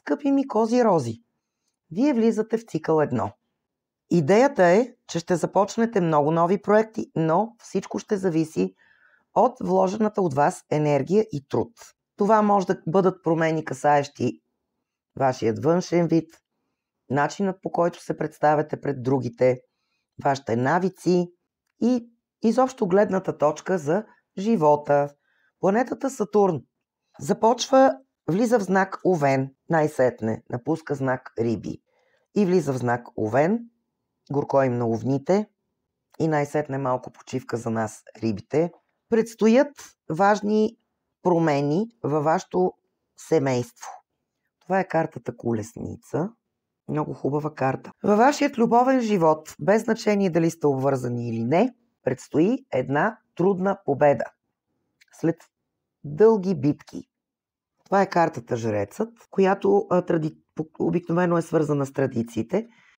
Скъпи ми кози рози, вие влизате в цикъл 1. Идеята е, че ще започнете много нови проекти, но всичко ще зависи от вложената от вас енергия и труд. Това може да бъдат промени, касаещи вашият външен вид, начинът по който се представяте пред другите, вашите навици и изобщо гледната точка за живота. Планетата Сатурн влиза в знак Овен, най-сетне напуска знак Риби и влиза в знак Овен, горко им на овните и най-сетне малко почивка за нас, рибите. Предстоят важни промени във вашето семейство. Това е картата Колесница. Много хубава карта. Във вашият любовен живот, без значение дали сте обвързани или не, предстои една трудна победа. След дълги битки. Това е картата Жрецът, която обикновено е свързана с традициите.